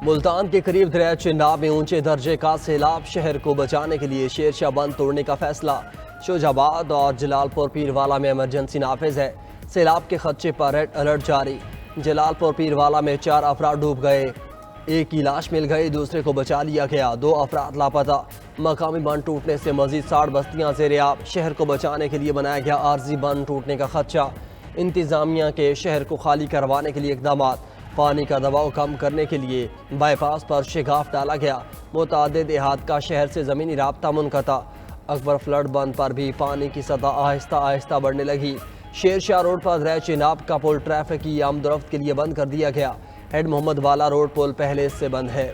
ملتان کے قریب دریا چناب میں اونچے درجے کا سیلاب، شہر کو بچانے کے لیے شیرشاہ بند توڑنے کا فیصلہ۔ شوج آباد اور جلال پور پیروالا میں ایمرجنسی نافذ ہے، سیلاب کے خدشے پر ریڈ الرٹ جاری۔ جلال پور پیروالا میں 4 افراد ڈوب گئے، ایک کی لاش مل گئی، دوسرے کو بچا لیا گیا، 2 افراد لاپتہ۔ مقامی بند ٹوٹنے سے مزید 60 بستیاں زیر آب، شہر کو بچانے کے لیے بنایا گیا عارضی بند ٹوٹنے کا خدشہ۔ انتظامیہ کے شہر کو خالی کروانے کے لیے اقدامات، پانی کا دباؤ کم کرنے کے لیے بائی پاس پر شگاف ڈالا گیا، متعدد دیہات کا شہر سے زمینی رابطہ منقطع۔ اکبر فلڈ بند پر بھی پانی کی سطح آہستہ آہستہ بڑھنے لگی۔ شیرشاہ روڈ پر دریا چناب کا پل ٹریفک کی آمد و رفت کے لیے بند کر دیا گیا۔ ہیڈ محمد والا روڈ پل پہلے سے بند ہے۔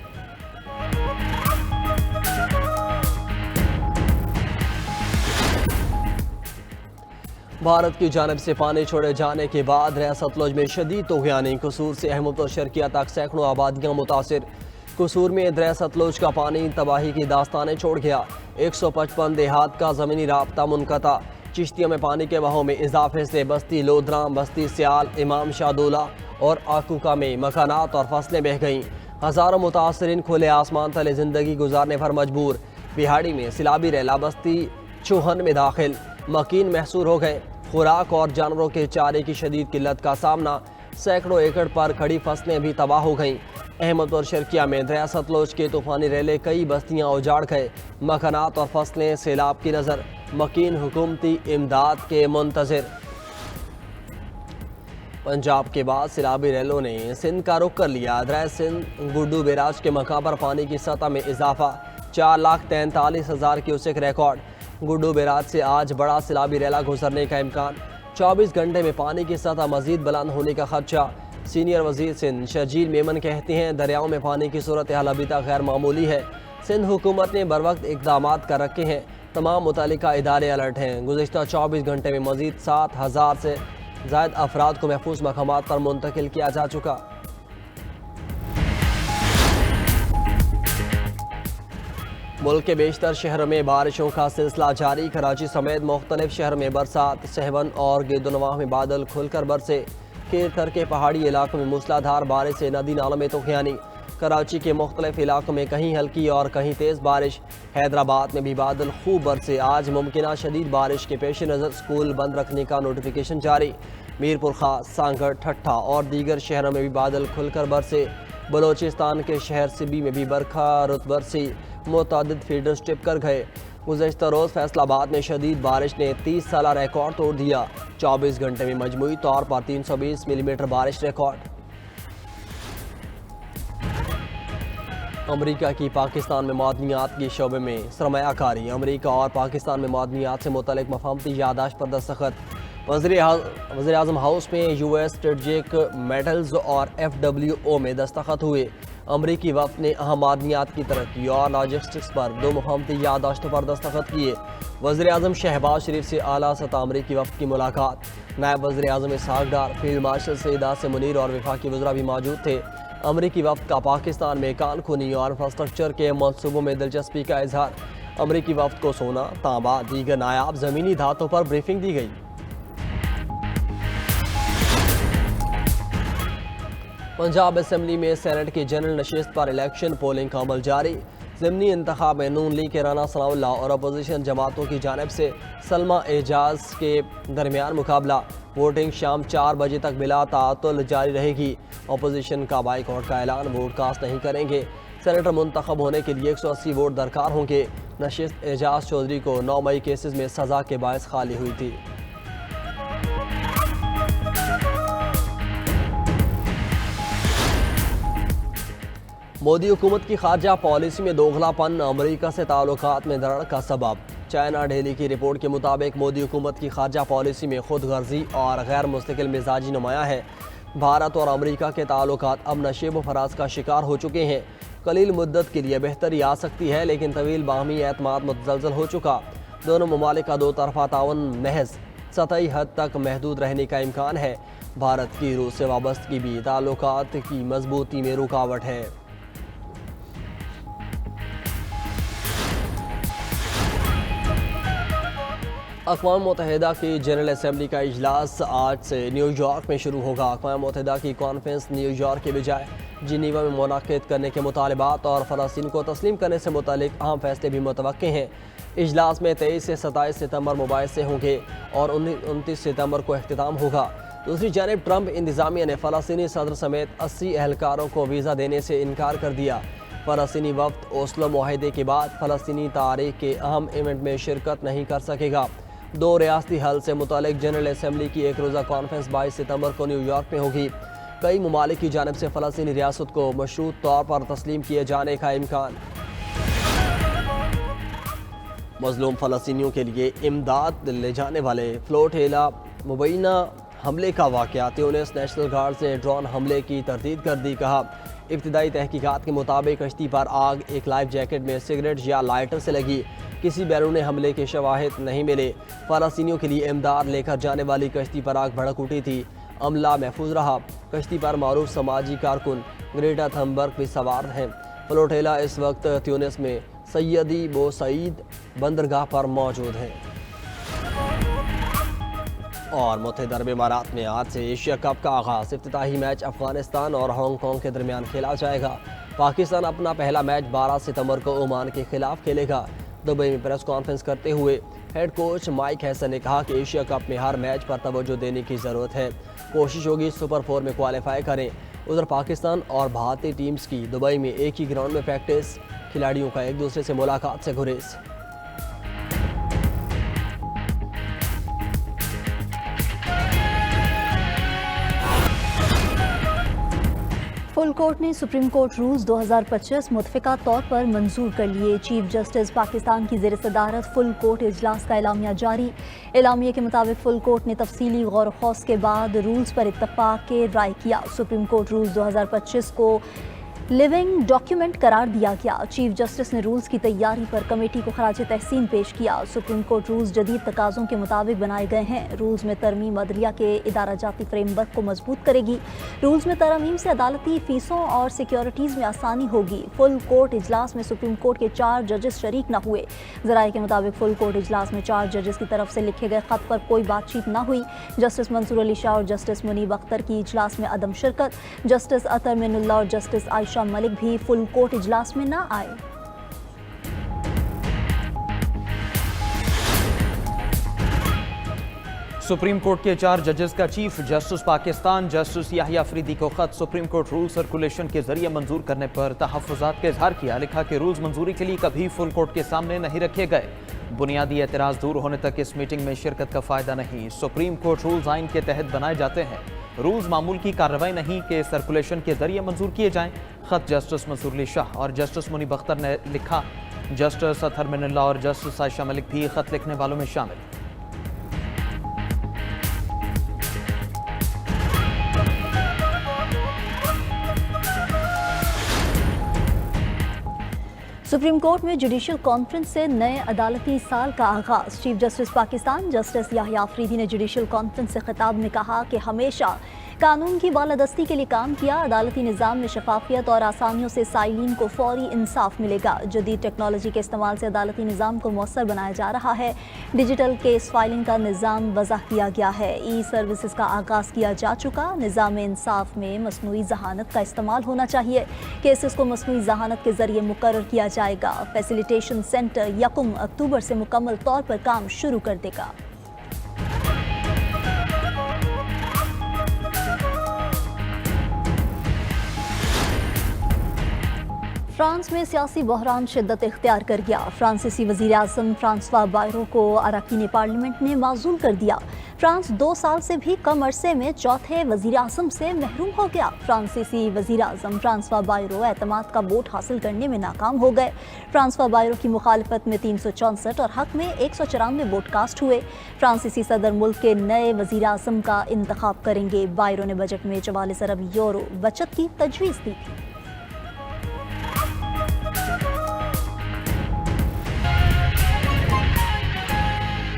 بھارت کی جانب سے پانی چھوڑے جانے کے بعد دریا ستلج میں شدید طغیانی، قصور سے احمد اور شرقیہ تک سینکڑوں آبادیاں متاثر۔ قصور میں دریا ستلج کا پانی تباہی کی داستانیں چھوڑ گیا، 155 دیہات کا زمینی رابطہ منقطع۔ چشتیہ میں پانی کے بہاؤ میں اضافے سے بستی لودرام، بستی سیال، امام شاہ دولہ اور آکوکا میں مکانات اور فصلیں بہہ گئیں۔ ہزاروں متاثرین کھلے آسمان تلے زندگی گزارنے پر مجبور۔ بہاڑی میں سیلابی ریلا بستی چوہن میں داخل، مکین محصور ہو گئے۔ خوراک اور جانوروں کے چارے کی شدید قلت کا سامنا، سینکڑوں ایکڑ پر کھڑی فصلیں بھی تباہ ہو گئیں۔ احمد اور شرقیہ میں دریا ستلج کے طوفانی ریلے کئی بستیاں اجاڑ گئے، مکانات اور فصلیں سیلاب کی نظر، مکین حکومتی امداد کے منتظر۔ پنجاب کے بعد سیلابی ریلوں نے سندھ کا رخ کر لیا، دریا سندھ گڈو بیراج کے مقام پر پانی کی سطح میں اضافہ، 4,43,000 کیوسک ریکارڈ۔ گڈو بیراج سے آج بڑا سیلابی ریلا گزرنے کا امکان، 24 گھنٹے میں پانی کی سطح مزید بلند ہونے کا خدشہ۔ سینئر وزیر سندھ شرجیل میمن کہتے ہیں دریاؤں میں پانی کی صورتحال ابھی تک غیر معمولی ہے، سندھ حکومت نے بروقت اقدامات کر رکھے ہیں، تمام متعلقہ ادارے الرٹ ہیں۔ گزشتہ 24 گھنٹے میں مزید 7,000 سے زائد افراد کو محفوظ مقامات پر منتقل کیا جا چکا۔ ملک کے بیشتر شہروں میں بارشوں کا سلسلہ جاری، کراچی سمیت مختلف شہروں میں برسات، سہون اور گرد و نواح میں بادل کھل کر برسے۔ کھیر کر کے پہاڑی علاقوں میں موسلادھار بارش سے ندی نالوں میں طغیانی۔ کراچی کے مختلف علاقوں میں کہیں ہلکی اور کہیں تیز بارش، حیدرآباد میں بھی بادل خوب برسے۔ آج ممکنہ شدید بارش کے پیش نظر سکول بند رکھنے کا نوٹیفیکیشن جاری۔ میرپور خاص، سانگڑ، ٹھٹھہ اور دیگر شہروں میں بھی بادل کھل کر برسے۔ بلوچستان کے شہر سبی میں بھی برکھا رت برسی، متعدد فیڈرز ٹپ کر گئے۔ گزشتہ روز فیصل آباد میں شدید بارش نے 30 سالہ ریکارڈ توڑ دیا، 24 گھنٹے میں مجموعی طور پر 320 ملی میٹر بارش ریکارڈ۔ امریکہ کی پاکستان میں معدنیات کے شعبے میں سرمایہ کاری، امریکہ اور پاکستان میں معدنیات سے متعلق مفاہمتی یادداشت پر دستخط۔ وزیر اعظم ہاؤس میں یو ایس اسٹریٹجک میٹلز اور FWO میں دستخط ہوئے۔ امریکی وفد نے اہم معدنیات کی ترقی اور لاجسٹکس پر 2 مفاہمتی یادداشتوں پر دستخط کیے۔ وزیر اعظم شہباز شریف سے اعلیٰ سطح امریکی وفد کی ملاقات، نائب وزیر اعظم اسحاق ڈار، فیلڈ مارشل سعید عاصم منیر اور وفاقی وزراء بھی موجود تھے۔ امریکی وفد کا پاکستان میں کان کنی اور انفراسٹرکچر کے منصوبوں میں دلچسپی کا اظہار، امریکی وفد کو سونا، تانبا، دیگر نایاب زمینی دھاتوں پر بریفنگ دی گئی۔ پنجاب اسمبلی میں سینٹ کی جنرل نشست پر الیکشن پولنگ کا عمل جاری۔ ضمنی انتخاب میں نون لیگ کے رانا ثناء اللہ اور اپوزیشن جماعتوں کی جانب سے سلمہ اعجاز کے درمیان مقابلہ۔ ووٹنگ شام 4 بجے تک بلا تعطل جاری رہے گی۔ اپوزیشن کا بائیکاٹ کا اعلان، ووٹ کاسٹ نہیں کریں گے۔ سینیٹر منتخب ہونے کے لیے 180 ووٹ درکار ہوں گے۔ نشست اعجاز چودھری کو 9 مئی کیسز میں سزا کے باعث خالی ہوئی تھی۔ مودی حکومت کی خارجہ پالیسی میں دوغلا پن، امریکہ سے تعلقات میں دراڑ کا سبب۔ چائنا ڈیلی کی رپورٹ کے مطابق مودی حکومت کی خارجہ پالیسی میں خود غرضی اور غیر مستقل مزاجی نمایاں ہے۔ بھارت اور امریکہ کے تعلقات اب نشیب و فراز کا شکار ہو چکے ہیں۔ قلیل مدت کے لیے بہتری آ سکتی ہے، لیکن طویل باہمی اعتماد متزلزل ہو چکا۔ دونوں ممالک کا دو طرفہ تعاون محض سطحی حد تک محدود رہنے کا امکان ہے۔ بھارت کی روس سے وابستگی بھی تعلقات کی مضبوطی میں رکاوٹ ہے۔ اقوام متحدہ کی جنرل اسمبلی کا اجلاس آج سے نیو یارک میں شروع ہوگا۔ اقوام متحدہ کی کانفرنس نیو یارک کے بجائے جنیوا میں منعقد کرنے کے مطالبات اور فلسطین کو تسلیم کرنے سے متعلق اہم فیصلے بھی متوقع ہیں۔ اجلاس میں 23 سے 27 ستمبر مباحثے ہوں گے اور 29 ستمبر کو اختتام ہوگا۔ دوسری جانب ٹرمپ انتظامیہ نے فلسطینی صدر سمیت 80 اہلکاروں کو ویزا دینے سے انکار کر دیا۔ فلسطینی وفد اوسلو معاہدے کے بعد فلسطینی تاریخ کے اہم ایونٹ میں شرکت نہیں کر سکے گا۔ 2 ریاستی حل سے متعلق جنرل اسمبلی کی ایک روزہ کانفرنس 22 ستمبر کو نیو یارک میں ہوگی۔ کئی ممالک کی جانب سے فلسطینی ریاست کو مشروط طور پر تسلیم کیے جانے کا امکان۔ مظلوم فلسطینیوں کے لیے امداد لے جانے والے فلوٹیلا مبینہ حملے کا واقعہ تیونس نیشنل گارڈز نے ڈرون حملے کی تردید کر دی۔ کہا ابتدائی تحقیقات کے مطابق کشتی پر آگ ایک لائف جیکٹ میں سگریٹ یا لائٹر سے لگی۔ کسی بیرون حملے کے شواہد نہیں ملے۔ فلسطینیوں کے لیے امداد لے کر جانے والی کشتی پر آگ بھڑک اٹھی تھی۔ عملہ محفوظ رہا۔ کشتی پر معروف سماجی کارکن گریٹا تھنبرگ بھی سوار ہیں۔ فلوٹیلا اس وقت تیونس میں سیدی بوسعید بندرگاہ پر موجود ہے۔ اور متحدہ عرب امارات میں آج سے ایشیا کپ کا آغاز۔ افتتاحی میچ افغانستان اور ہانگ کانگ کے درمیان کھیلا جائے گا۔ پاکستان اپنا پہلا میچ 12 ستمبر کو عمان کے خلاف کھیلے گا۔ دبئی میں پریس کانفرنس کرتے ہوئے ہیڈ کوچ مائک ہیسن نے کہا کہ ایشیا کپ میں ہر میچ پر توجہ دینے کی ضرورت ہے۔ کوشش ہوگی سپر 4 میں کوالیفائی کریں۔ ادھر پاکستان اور بھارتی ٹیمز کی دبئی میں ایک ہی گراؤنڈ میں پریکٹس، کھلاڑیوں کا ایک دوسرے سے ملاقات سے گریز۔ فل کورٹ نے سپریم کورٹ رولز 2025 متفقہ طور پر منظور کر لیے۔ چیف جسٹس پاکستان کی زیر صدارت فل کورٹ اجلاس کا اعلامیہ جاری۔ اعلامیے کے مطابق فل کورٹ نے تفصیلی غور و خوض کے بعد رولز پر اتفاق کے رائے کیا۔ سپریم کورٹ رولز 2025 کو لیونگ ڈاکیومنٹ قرار دیا گیا۔ چیف جسٹس نے رولز کی تیاری پر کمیٹی کو خراج تحسین پیش کیا۔ سپریم کورٹ رولز جدید تقاضوں کے مطابق بنائے گئے ہیں۔ رولز میں ترمیم عدلیہ کے ادارہ جاتی فریم ورک کو مضبوط کرے گی۔ رولز میں ترمیم سے عدالتی فیسوں اور سیکیورٹیز میں آسانی ہوگی۔ فل کورٹ اجلاس میں سپریم کورٹ کے 4 ججز شریک نہ ہوئے۔ ذرائع کے مطابق فل کورٹ اجلاس میں 4 ججز کی طرف سے لکھے گئے خط پر کوئی بات چیت نہ ہوئی۔ جسٹس منصور علی شاہ اور جسٹس منیب اختر کی اجلاس میں عدم شرکت۔ جسٹس اطہر من اللہ اور جسٹس عائشہ ملک بھی فل کورٹ اجلاس میں نہ آئے۔ سپریم کورٹ کے 4 ججز کا چیف جسٹس پاکستان جسٹس یحییٰ افریدی کو خط سپریم کورٹ رول سرکولیشن کے ذریعے منظور کرنے پر تحفظات کا اظہار کیا۔ لکھا کہ رولز منظوری کے لیے کبھی فل کورٹ کے سامنے نہیں رکھے گئے۔ بنیادی اعتراض دور ہونے تک اس میٹنگ میں شرکت کا فائدہ نہیں۔ سپریم کورٹ رولز آئین کے تحت بنائے جاتے ہیں۔ رولز معمول کی کارروائی نہیں کہ سرکولیشن کے ذریعے منظور کیے جائیں۔ خط جسٹس منصور علی شاہ اور جسٹس منیب اختر نے لکھا۔ جسٹس اطہر من اللہ اور جسٹس عائشہ ملک بھی خط لکھنے والوں میں شامل۔ سپریم کورٹ میں جوڈیشل کانفرنس سے نئے عدالتی سال کا آغاز۔ چیف جسٹس پاکستان جسٹس یحییٰ افریدی نے جوڈیشل کانفرنس سے خطاب میں کہا کہ ہمیشہ قانون کی بالادستی کے لیے کام کیا۔ عدالتی نظام میں شفافیت اور آسانیوں سے سائلین کو فوری انصاف ملے گا۔ جدید ٹیکنالوجی کے استعمال سے عدالتی نظام کو مؤثر بنایا جا رہا ہے۔ ڈیجیٹل کیس فائلنگ کا نظام وضع کیا گیا ہے۔ ای سروسز کا آغاز کیا جا چکا۔ نظام انصاف میں مصنوعی ذہانت کا استعمال ہونا چاہیے۔ کیسز کو مصنوعی ذہانت کے ذریعے مقرر کیا جائے گا۔ فیسیلیٹیشن سینٹر 1 اکتوبر سے مکمل طور پر کام شروع کر دے گا۔ فرانس میں سیاسی بحران شدت اختیار کر گیا۔ فرانسیسی وزیر اعظم فرانسوا بائرو کو اراکین پارلیمنٹ نے معزول کر دیا۔ فرانس 2 سال سے بھی کم عرصے میں چوتھے وزیر اعظم سے محروم ہو گیا۔ فرانسیسی وزیر اعظم فرانسوا بائرو اعتماد کا ووٹ حاصل کرنے میں ناکام ہو گئے۔ فرانسوا بائرو کی مخالفت میں 364 اور حق میں 194 ووٹ کاسٹ ہوئے۔ فرانسیسی صدر ملک کے نئے وزیر اعظم کا انتخاب کریں گے۔ بائرو نے بجٹ میں 44 ارب یورو بچت کی تجویز دی تھی۔